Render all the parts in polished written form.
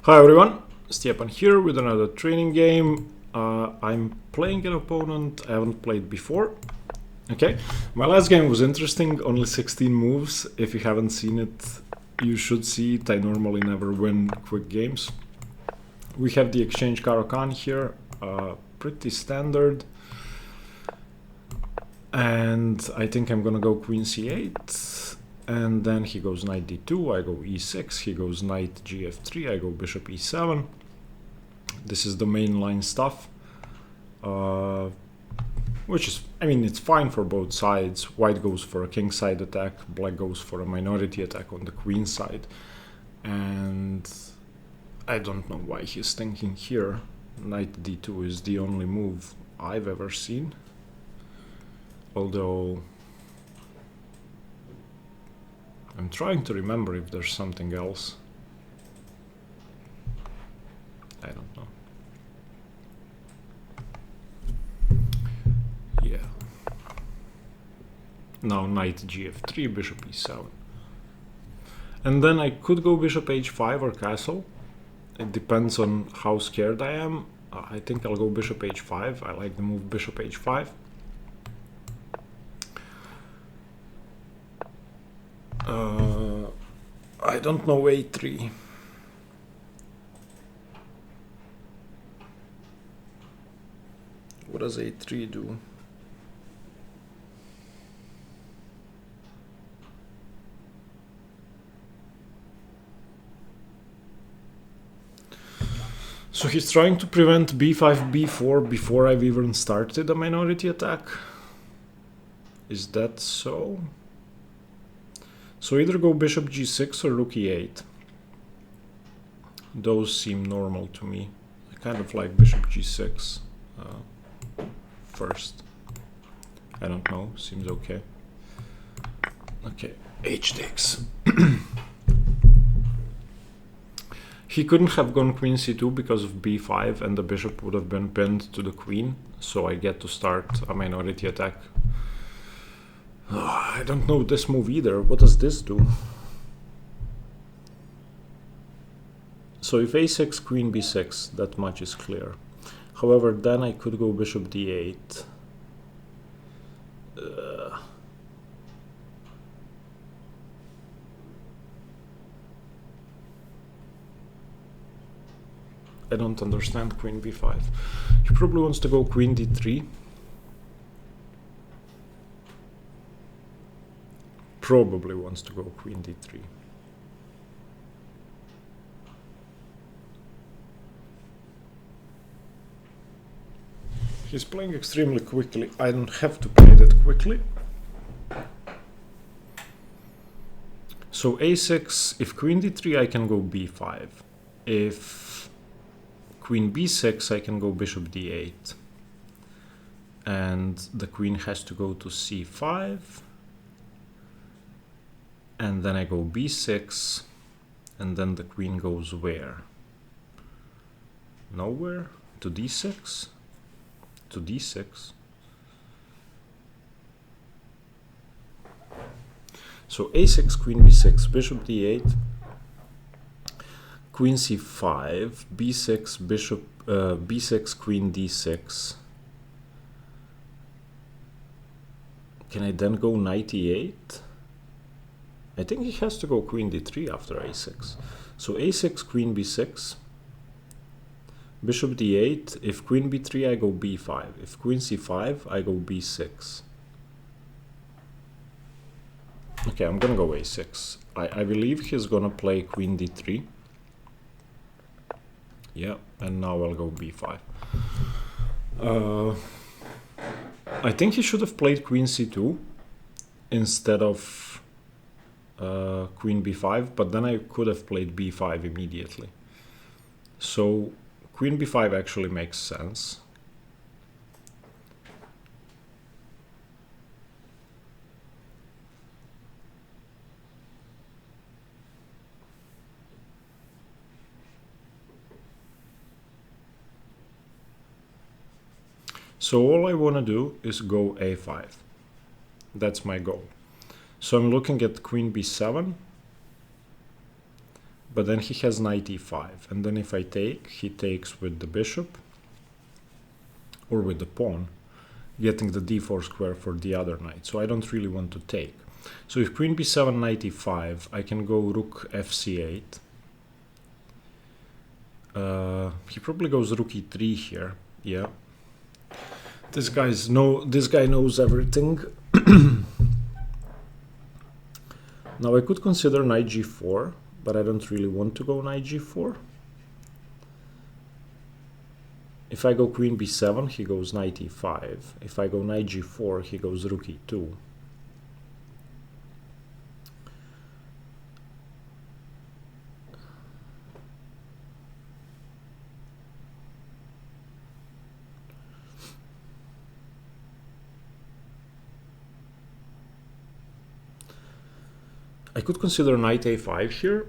Hi everyone, Stepan here with another training game. I'm playing an opponent I haven't played before. Okay, my last game was interesting, only 16 moves. If you haven't seen it, you should see it. I normally never win quick games. We have the exchange Caro-Kann here, pretty standard. And I think I'm gonna go queen c8. And then he goes knight d2, I go e6, he goes knight gf3, I go bishop e7. This is the mainline stuff, which is, I mean, it's fine for both sides. White goes for a kingside attack, black goes for a minority attack on the queen side. And I don't know why he's thinking here. Knight d2 is the only move I've ever seen. Although I'm trying to remember if there's something else. I don't know. Yeah. Now knight gf3, bishop e7. And then I could go bishop h5 or castle. It depends on how scared I am. I think I'll go bishop h5. I like the move bishop h5. I don't know a3. What does a3 do? So he's trying to prevent b5, b4 before I've even started a minority attack. Is that so? So either go bishop g6 or rook e8. Those seem normal to me. I kind of like bishop g6 first. I don't know, seems okay. Okay, h takes. He couldn't have gone queen c2 because of b5 and the bishop would have been pinned to the queen, so I get to start a minority attack. I don't know this move either. What does this do? So if a6, queen b6, that much is clear. However, then I could go bishop d8. I don't understand queen b5. He probably wants to go queen d3. Probably wants to go queen d3. He's playing extremely quickly. I don't have to play that quickly. So a6, if queen d3 I can go b5. If queen b6 I can go bishop d8. And the queen has to go to c5. And then I go b6, and then the queen goes where? Nowhere? To d6? To d6. So a6, queen b6, bishop d8, queen c5, b6, bishop, b6, queen d6. Can I then go knight e8? I think he has to go queen d3 after a6. So a6, queen b6, bishop d8. If queen b3, I go b5. If queen c5, I go b6. Okay, I'm gonna go a6. I believe he's gonna play queen d3. Yeah, and now I'll go b5. I think he should have played queen c2 instead of queen b5, but then I could have played b5 immediately. So queen b5 actually makes sense. So all I want to do is go a5. That's my goal. So I'm looking at queen b7. but then he has knight e5, and then if I take, he takes with the bishop or with the pawn, getting the d4 square for the other knight, so I don't really want to take. So if queen b7, knight e5, I can go rook fc8. He probably goes rook e3 here. Yeah, this guy knows everything. Now I could consider knight g4, but I don't really want to go knight g4. If I go queen b7, he goes knight e5. If I go knight g4, he goes rook e2. I could consider knight a5 here,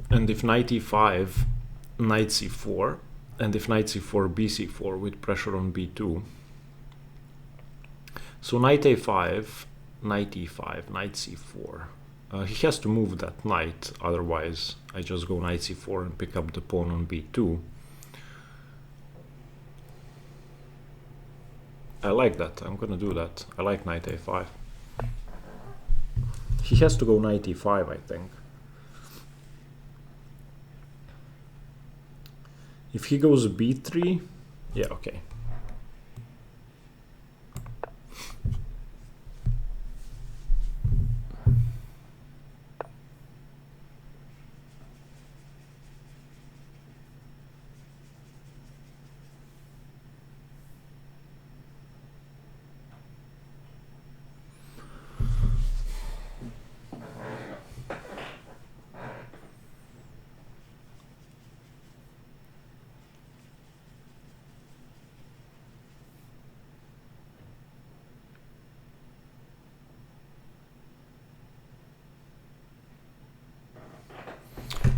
and if knight e5, knight c4, and if knight c4, bc4 with pressure on b2. So knight a5, knight e5, knight c4. He has to move that knight, otherwise I just go knight c4 and pick up the pawn on b2. I like that, I'm gonna do that. I like knight a5. He has to go knight e5, I think. If he goes b3, yeah, okay.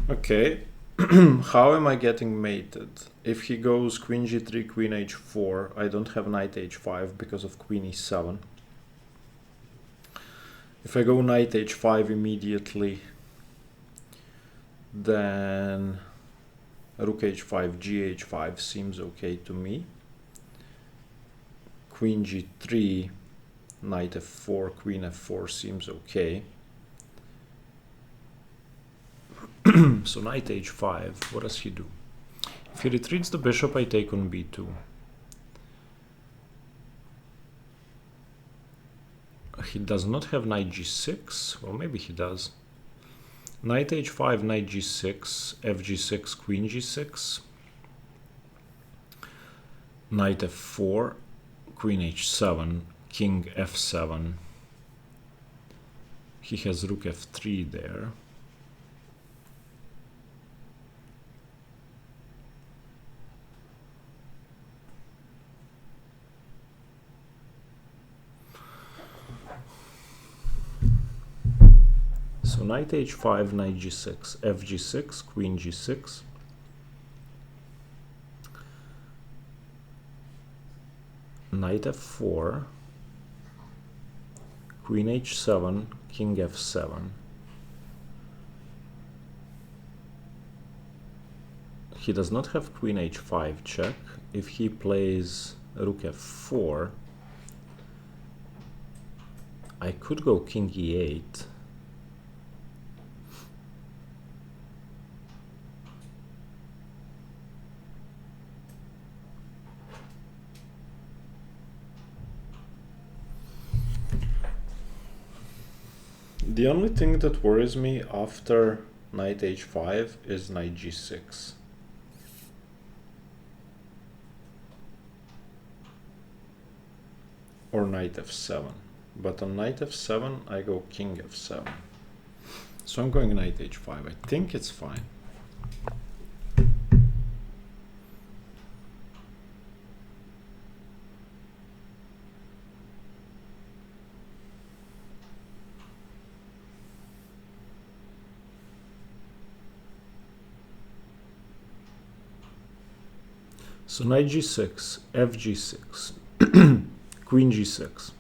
Okay, how am I getting mated? If he goes queen g3, queen h4, I don't have knight h5 because of queen e7. If I go knight h5 immediately, then rook h5, gh5 seems okay to me. Queen g3, knight f4, queen f4 seems okay. So knight h5, what does he do? If he retreats the bishop, I take on b2. He does not have knight g6, well maybe he does. Knight h5, knight g6, fg6, queen g6. Knight f4, queen h7, king f7. He has rook f3 there. So knight h5, knight g6, fg6, queen g6. Knight f4, queen h7, king f7. He does not have queen h5 check. If he plays rook f4, I could go king e8. The only thing that worries me after knight h5 is knight g6. Or knight f7. But on knight f7 I go king f7. So I'm going knight h5. I think it's fine. So knight g6, fg6, queen g6.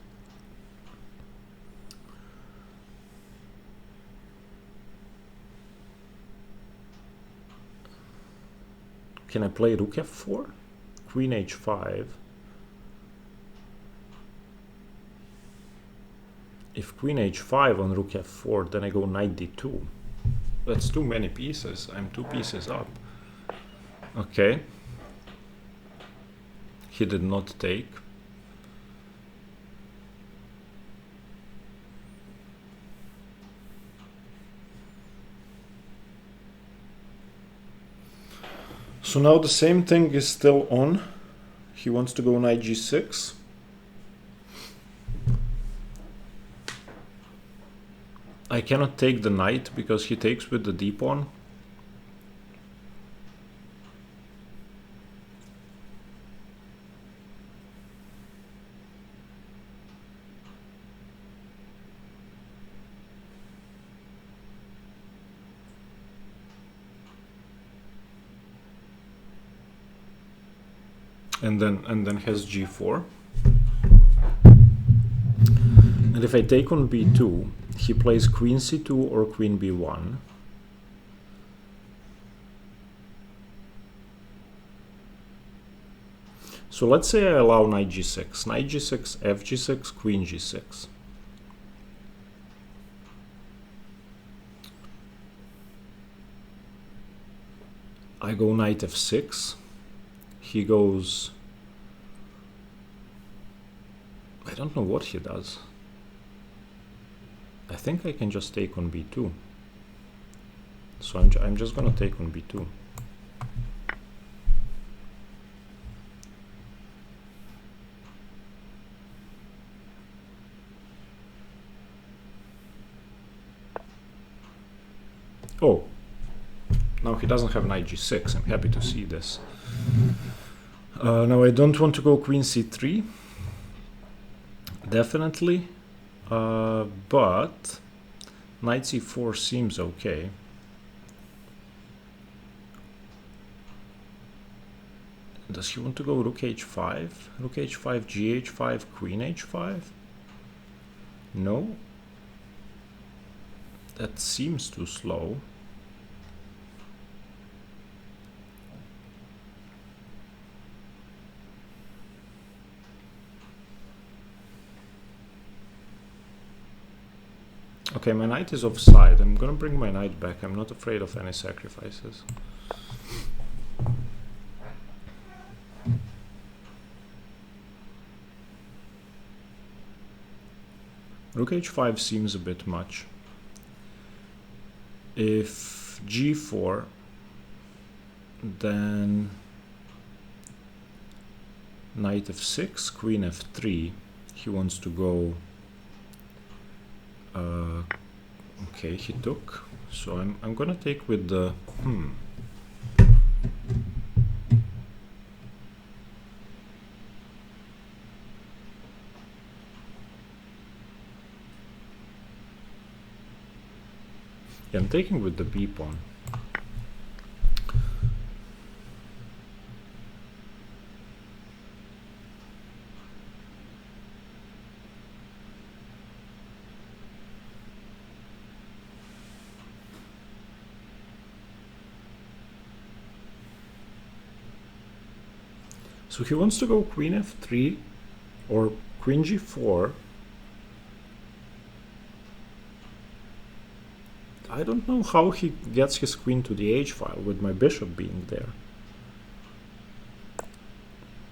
Can I play rook f4? Queen h5. If queen h5 on rook f4, then I go knight d2. That's too many pieces. I'm 2 pieces up. Okay. He did not take. So now the same thing is still on. He wants to go knight g6. I cannot take the knight because he takes with the d pawn. And then has g4. And if I take on b2, he plays queen c2 or queen b1. So let's say I allow knight g6, knight g6, f g6, queen g6. I go knight f6. He goes, I don't know what he does. I think I can just take on b2. So I'm just gonna take on b2. Oh, now he doesn't have knight g6. I'm happy to see this. Now I don't want to go queen c3. Definitely. But knight c4 seems okay. Does he want to go rook h5? Rook h5, gh5, queen h5? No. That seems too slow. Okay, my knight is offside. I'm gonna bring my knight back. I'm not afraid of any sacrifices. Rook h5 seems a bit much. If g4, then knight f6, queen f3. He wants to go. Okay, he took. So I'm gonna take with the Yeah, I'm taking with the b pawn. So he wants to go queen f3 or queen g4. I don't know how he gets his queen to the h file with my bishop being there.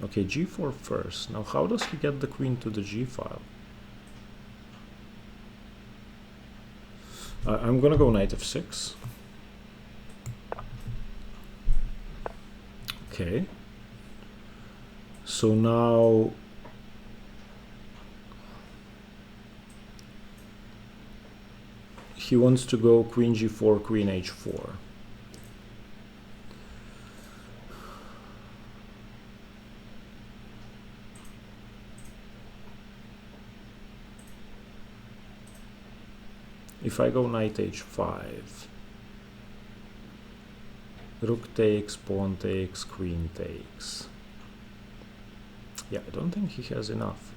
Okay, g4 first. Now how does he get the queen to the g file? I'm gonna go knight f6. Okay. So now he wants to go queen g4, queen h4. If I go knight h5, rook takes, pawn takes, queen takes. Yeah, I don't think he has enough.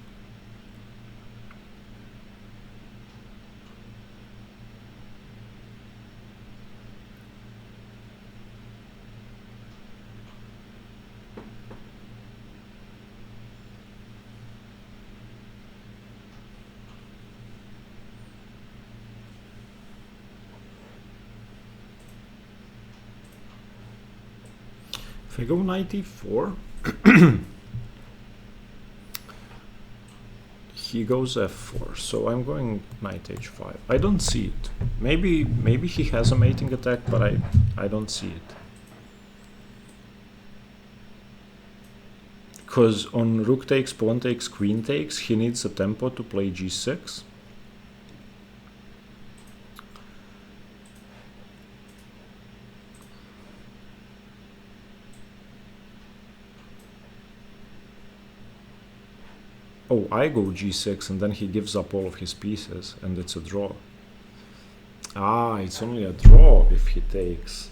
If I go knight e4, he goes f4, so I'm going knight h5. I don't see it. Maybe he has a mating attack, but I don't see it. Because on rook takes, pawn takes, queen takes, he needs a tempo to play g6. Oh, I go g6 and then he gives up all of his pieces and it's a draw. Ah, it's only a draw if he takes.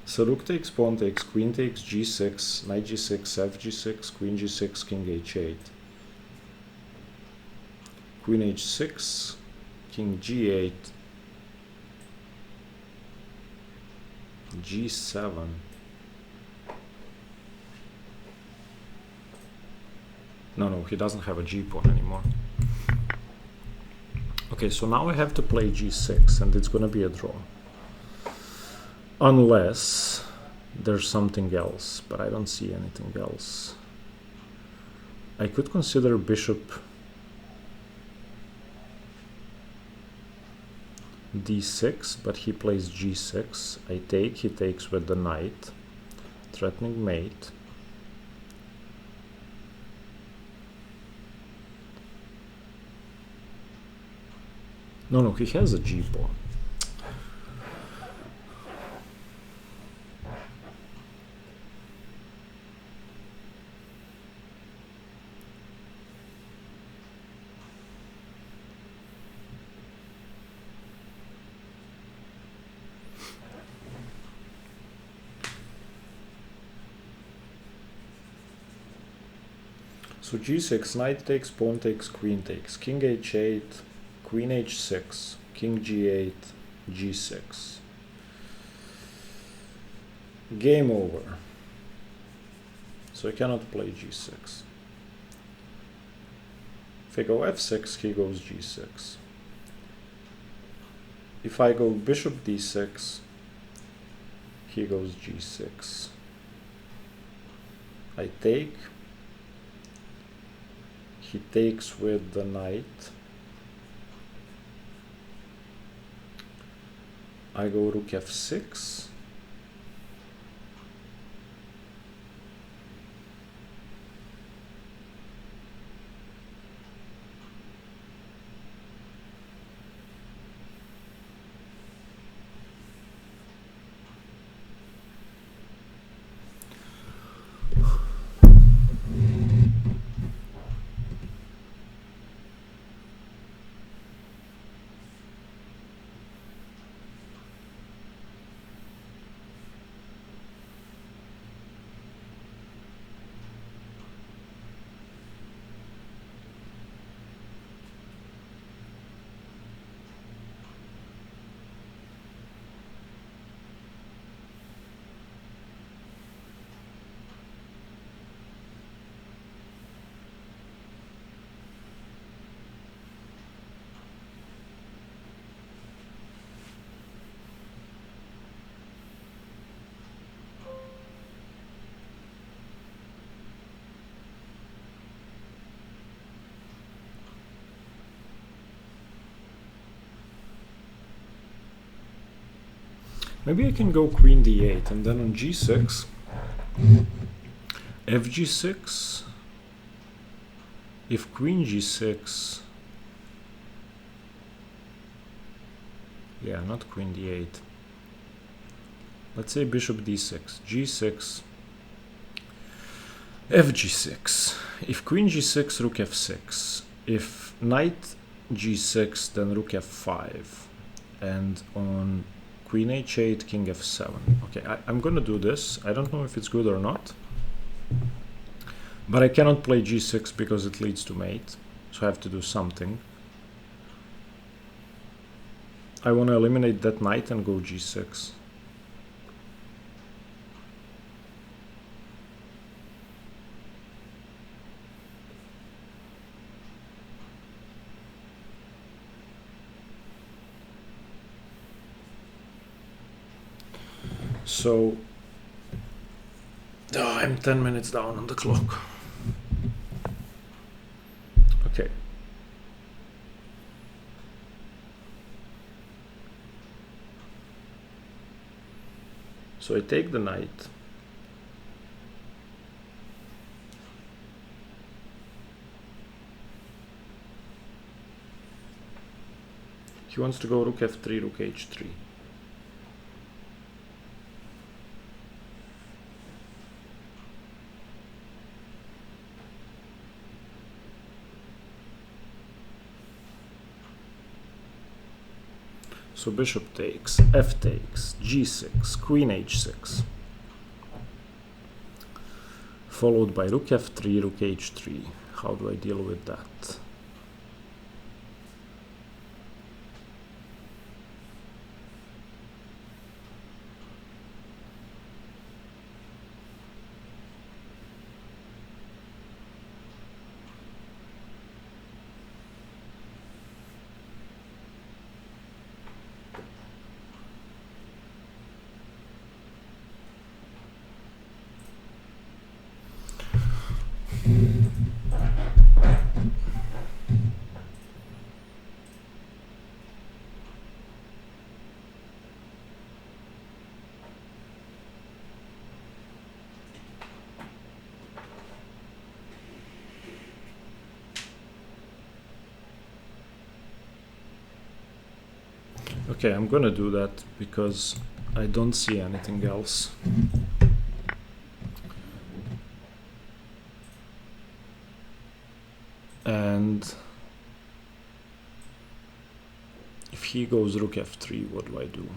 So rook takes, pawn takes, queen takes, g6, knight g6, f g6, queen g6, king h8. Queen h6, king g8, g7. No, he doesn't have a g-pawn anymore. Okay, so now I have to play g6 and it's gonna be a draw. Unless there's something else, but I don't see anything else. I could consider bishop d6, but he plays g6. I take, he takes with the knight, threatening mate. No, he has a g-pawn. So g6, knight takes, pawn takes, queen takes, king h8, queen h6, king g8, g6. Game over. So I cannot play g6. If I go f6, he goes g6. If I go bishop d6, he goes g6. I take. He takes with the knight. I go rook f6. Maybe I can go queen d8 and then on g6, fg6, if queen g6, yeah, not queen d8, let's say bishop d6, g6, fg6, if queen g6, rook f6, if knight g6, then rook f5, and on queen h8, king f7. Okay, I'm gonna do this. I don't know if it's good or not, but I cannot play g6 because it leads to mate, so I have to do something. I want to eliminate that knight and go g6. So Oh, I'm 10 minutes down on the clock. Okay. So I take the knight. He wants to go rook f3, rook h3. So bishop takes, f takes, g6, queen h6, followed by rook f3, rook h3. How do I deal with that? Okay, I'm gonna do that because I don't see anything else. And if he goes rook f3, what do I do?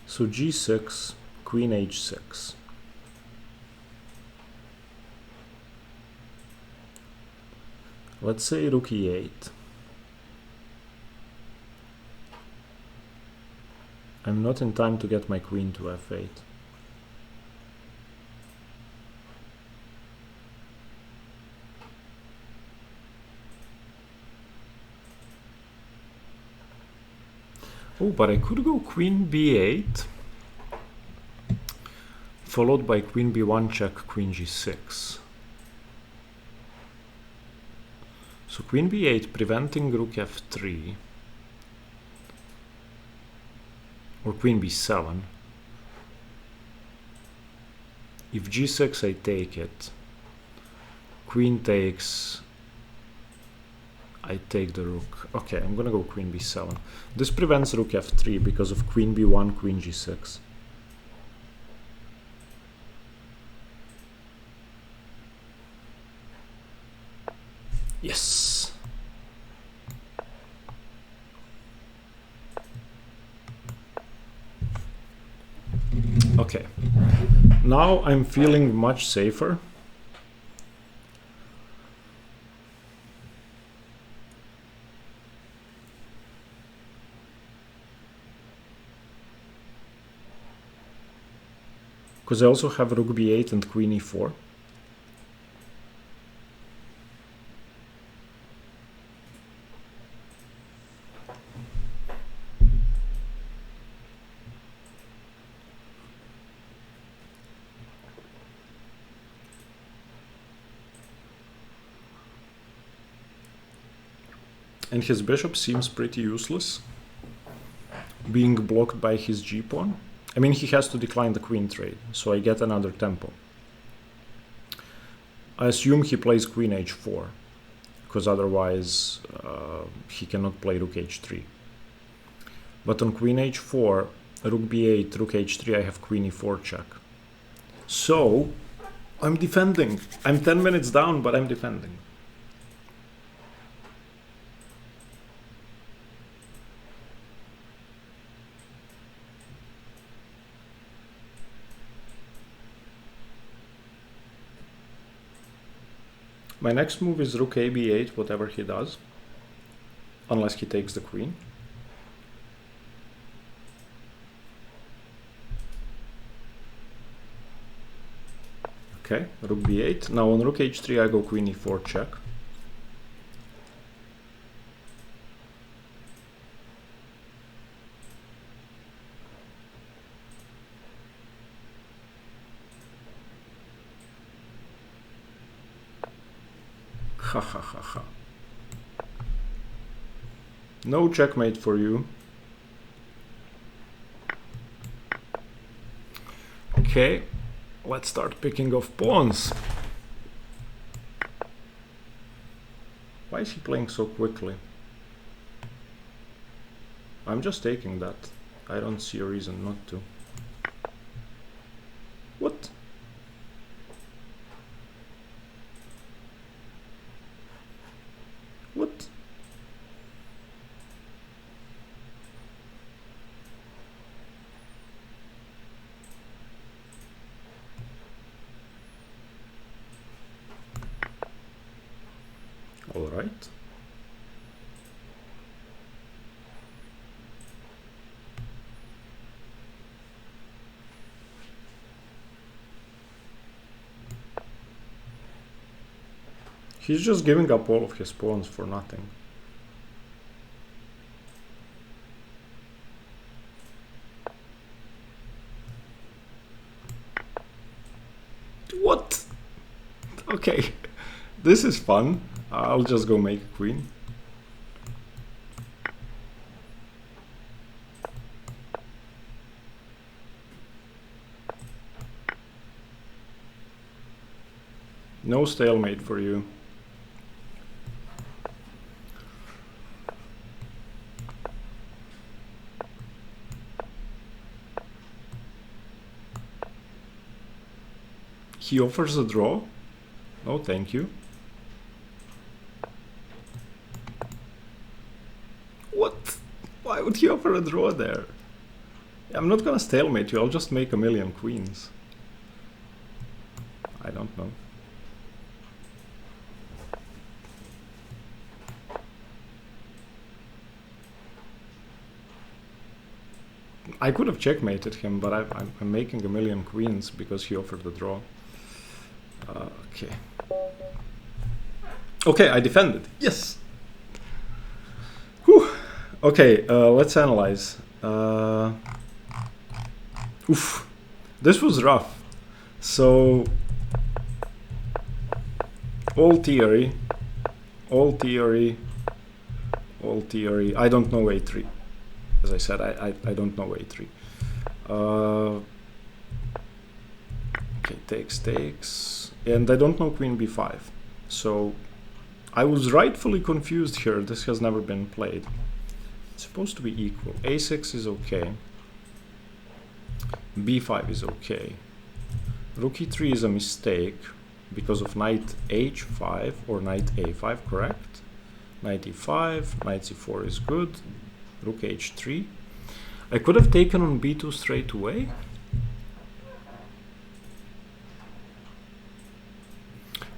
So g6, queen h6. Let's say rook e8. I'm not in time to get my queen to f8. Oh, but I could go queen b8, followed by queen b1 check, queen g6. So queen b8 preventing rook f3, or queen b7. If g6 I take it, queen takes, I take the rook. Okay, I'm gonna go queen b7. This prevents rook f3 because of queen b1, queen g6. Yes. Okay. Now I'm feeling much safer. Because I also have rook b8 and queen e4. And his bishop seems pretty useless, being blocked by his g-pawn. I mean, he has to decline the queen trade, so I get another tempo. I assume he plays queen h4, because otherwise he cannot play rook h3. But on queen h4, rook b8, rook h3, I have queen e4 check. So, I'm defending. I'm 10 minutes down, but I'm defending. My next move is rook ab8, whatever he does. Unless he takes the queen. Okay, rook b8. Now on rook h3 I go queen e4 check. Ha ha ha ha. No checkmate for you. Okay, let's start picking off pawns. Why is he playing so quickly? I'm just taking that. I don't see a reason not to. What? What? All right. He's just giving up all of his pawns for nothing. What? Okay, this is fun. I'll just go make a queen. No stalemate for you. He offers a draw. No, thank you. What? Why would he offer a draw there? I'm not gonna stalemate you, I'll just make a million queens. I don't know. I could have checkmated him, but I'm making a million queens because he offered the draw. Okay. Okay, I defended. Yes! Whew. Okay, let's analyze. Oof. This was rough. So, all theory. I don't know a3. As I said, I don't know a3. Okay, takes. And I don't know queen b5. So I was rightfully confused here. This has never been played. It's supposed to be equal. a6 is okay. b5 is okay. Rook e3 is a mistake because of knight h5 or knight a5, correct? Knight e5, knight c4 is good. Rook h3. I could have taken on b2 straight away.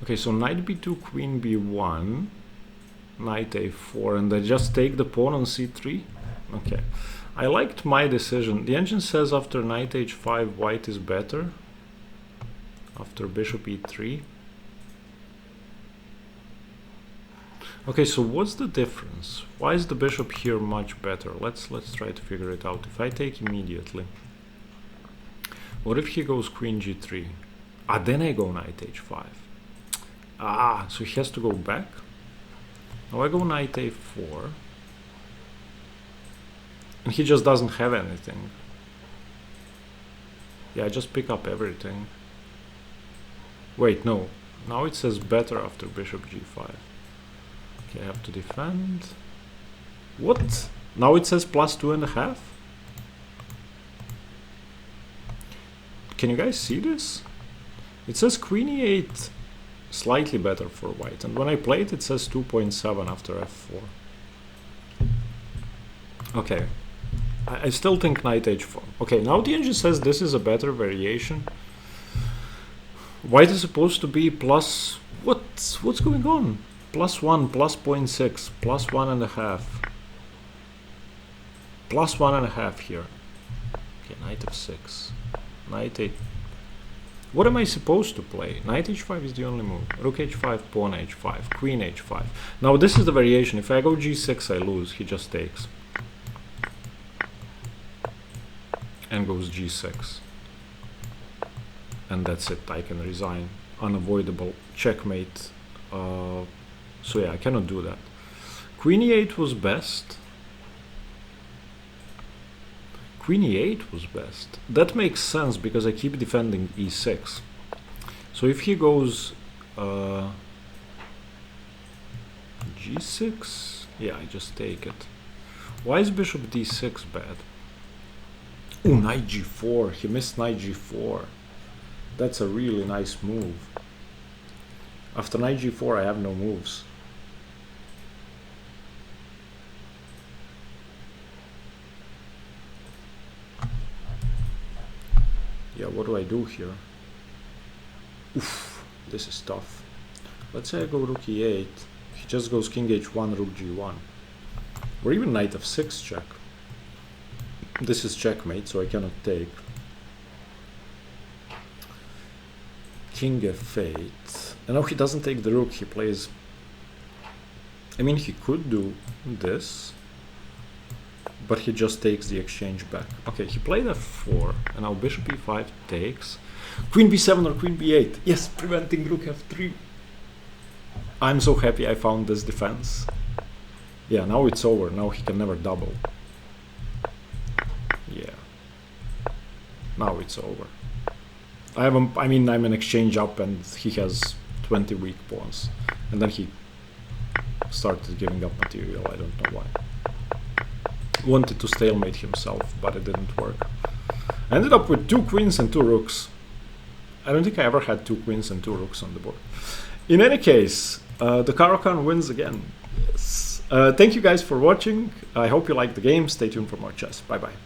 Okay, so knight b2, queen b1, knight a4, and I just take the pawn on c3. Okay, I liked my decision. The engine says after knight h5, white is better. After bishop e3. Okay, so what's the difference? Why is the bishop here much better? Let's try to figure it out. If I take immediately, what if he goes queen g3? Ah, then I go knight h5. Ah, so he has to go back. Now I go knight a4. And he just doesn't have anything. Yeah, I just pick up everything. Wait, no. Now it says better after bishop g5. Okay, I have to defend. What? Now it says +2.5? Can you guys see this? It says queen e8 slightly better for white, and when I play it, it says 2.7 after f4. Okay, I still think knight h4. Okay, now the engine says this is a better variation. White is supposed to be plus What's going on? +1, +0.6, +1.5. +1.5 here. Okay, knight f6. Knight 8. What am I supposed to play? Knight h5 is the only move. Rook h5, pawn h5, queen h5. Now this is the variation. If I go g6, I lose. He just takes. And goes g6. And that's it. I can resign. Unavoidable. Checkmate. So yeah, I cannot do that. Queen e8 was best. Queen e8 was best. That makes sense because I keep defending e6. So if he goes g6, yeah, I just take it. Why is bishop d6 bad? Ooh, knight g4. He missed knight g4. That's a really nice move. After knight g4, I have no moves. Yeah, what do I do here? Oof, this is tough. Let's say I go rook e8. He just goes king h1, rook g1. Or even knight f6 check. This is checkmate, so I cannot take. King f8. And now he doesn't take the rook, he plays... I mean, he could do this, but he just takes the exchange back. Okay, he played f4, and now bishop e5 takes. Queen b7 or queen b8. Yes, preventing rook f3. I'm so happy I found this defense. Yeah, now it's over. Now he can never double. Yeah. Now it's over. I'm an exchange up, and he has 20 weak pawns. And then he started giving up material. I don't know why. Wanted to stalemate himself, but it didn't work. I ended up with 2 queens and 2 rooks. I don't think I ever had 2 queens and 2 rooks on the board. In any case, the Caro-Kann wins again. Yes. Thank you guys for watching. I hope you liked the game. Stay tuned for more chess. Bye bye.